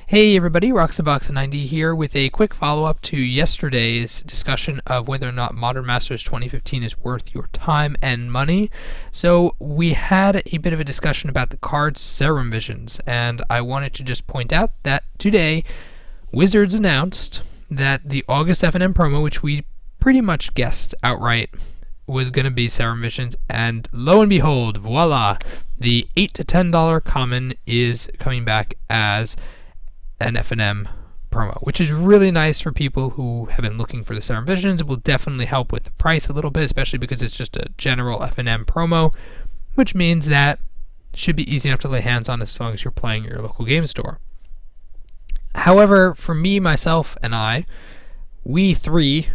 Hey everybody, Roxabox90 here with a quick follow-up to yesterday's discussion of whether or not Modern Masters 2015 is worth your time and money. So we had a bit of a discussion about the card Serum Visions, and I wanted to just point out that today Wizards announced that the August FNM promo, which we pretty much guessed outright was going to be Serum Visions, and lo and behold, voila, the $8 to $10 common is coming back as an FNM promo, which is really nice for people who have been looking for the Serum Visions. It will definitely help with the price a little bit, especially because it's just a general FNM promo, which means that it should be easy enough to lay hands on as long as you're playing at your local game store. However, for me, myself, and we three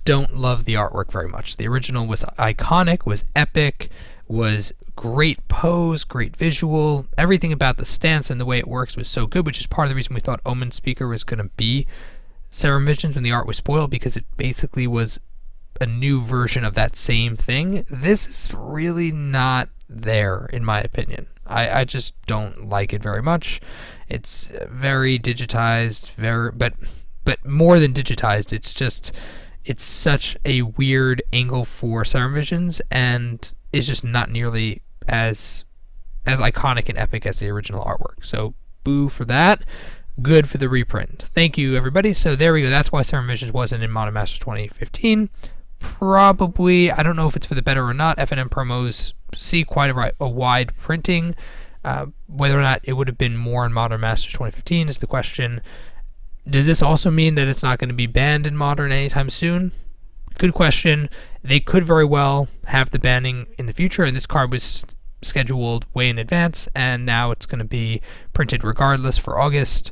don't love the artwork very much. The original was iconic, was epic, was great pose, great visual. Everything about the stance and the way it works was so good, which is part of the reason we thought Omen Speaker was going to be Serum Visions when the art was spoiled, because it basically was a new version of that same thing. This is really not there, in my opinion. I just don't like it very much. It's very digitized, but more than digitized, it's such a weird angle for Serum Visions, and it's just not nearly as iconic and epic as the original artwork. So boo for that. Good for the reprint. Thank you, everybody. So there we go. That's why Serum Visions wasn't in Modern Masters 2015. Probably, I don't know if it's for the better or not. FNM promos see quite a wide printing. Whether or not it would have been more in Modern Masters 2015 is the question. Does this also mean that it's not going to be banned in Modern anytime soon? Good question. They could very well have the banning in the future, and this card was scheduled way in advance, and now it's going to be printed regardless for August.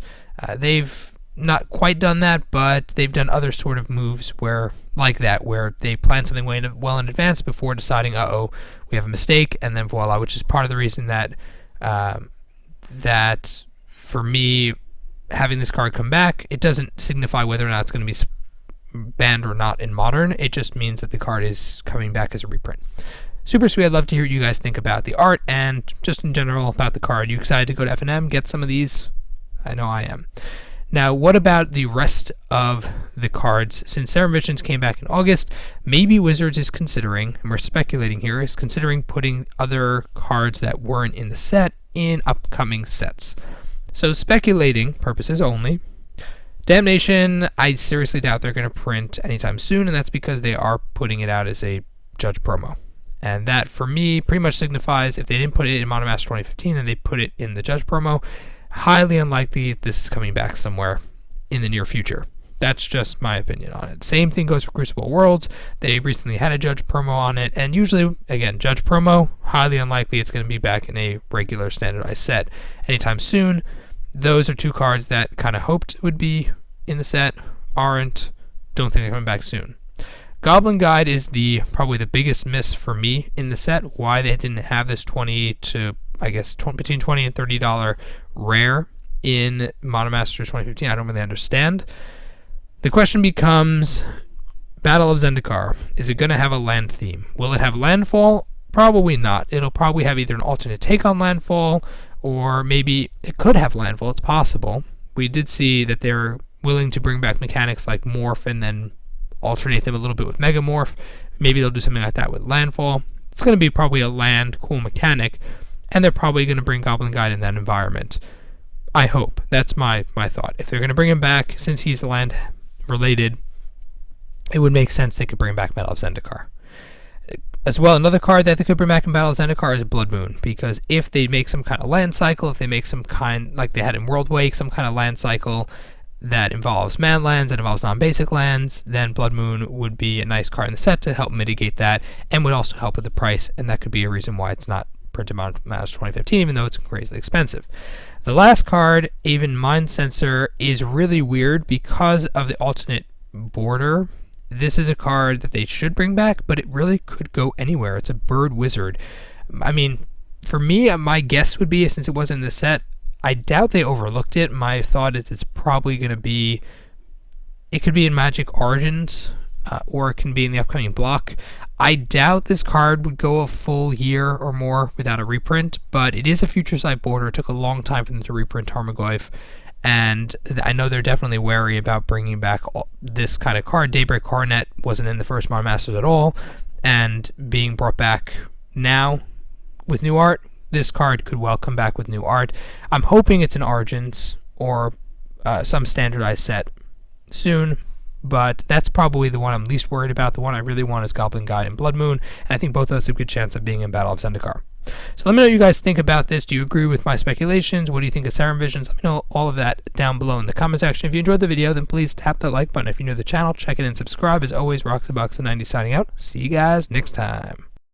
They've not quite done that, but they've done other sort of moves where they plan something well in advance before deciding, we have a mistake, and then voila, which is part of the reason that that for me, having this card come back, it doesn't signify whether or not it's going to be banned or not in Modern. It just means that the card is coming back as a reprint. Super sweet. I'd love to hear what you guys think about the art and just in general about the card. You excited to go to FNM, get some of these? I know I am. Now, what about the rest of the cards? Since Serum Visions came back in August, maybe Wizards is considering, and we're speculating here, is considering putting other cards that weren't in the set in upcoming sets. So speculating purposes only. Damnation, I seriously doubt they're going to print anytime soon, and that's because they are putting it out as a Judge promo. And that, for me, pretty much signifies if they didn't put it in Modern Masters 2015 and they put it in the Judge promo, highly unlikely this is coming back somewhere in the near future. That's just my opinion on it. Same thing goes for Crucible Worlds. They recently had a Judge promo on it, and usually, again, Judge promo, highly unlikely it's going to be back in a regular standardized set anytime soon. Those are two cards that kind of hoped would be in the set, aren't, don't think they're coming back soon. Goblin Guide is probably the biggest miss for me in the set. Why they didn't have this between $20 and $30 rare in Modern Masters 2015, I don't really understand. The question becomes, Battle of Zendikar, is it going to have a land theme? Will it have landfall? Probably not. It'll probably have either an alternate take on landfall, or maybe it could have landfall. It's possible. We did see that they're willing to bring back mechanics like Morph and then alternate them a little bit with Megamorph. Maybe they'll do something like that with landfall. It's going to be probably a land cool mechanic, and they're probably going to bring Goblin Guide in that environment. I hope. That's my thought. If they're going to bring him back, since he's land related, it would make sense they could bring back Battle of Zendikar. As well, another card that they could bring back in Battle of Zendikar is Blood Moon, because if they make some kind of land cycle, if they make some kind, like they had in World Wake, some kind of land cycle that involves man lands, that involves non-basic lands, then Blood Moon would be a nice card in the set to help mitigate that, and would also help with the price, and that could be a reason why it's not printed on Masters 2015, even though it's crazily expensive. The last card, Aven Mind Sensor, is really weird because of the alternate border. This is a card that they should bring back, but it really could go anywhere. It's a bird wizard. I mean, for me, my guess would be, since it wasn't in the set, I doubt they overlooked it. My thought is it's probably going to be, it could be in Magic Origins, or it can be in the upcoming block. I doubt this card would go a full year or more without a reprint, but it is a future sight border. It took a long time for them to reprint Tarmogoyf, and I know they're definitely wary about bringing back this kind of card. Daybreak Coronet wasn't in the first Modern Masters at all, and being brought back now with new art, this card could well come back with new art. I'm hoping it's an Origins or some standardized set soon, but that's probably the one I'm least worried about. The one I really want is Goblin Guide and Blood Moon, and I think both those have a good chance of being in Battle of Zendikar. So let me know what you guys think about this. Do you agree with my speculations? What do you think of Serum Visions? Let me know all of that down below in the comment section. If you enjoyed the video, then please tap that like button. If you're new to the channel, check it and subscribe. As always, Roxybox90 signing out. See you guys next time.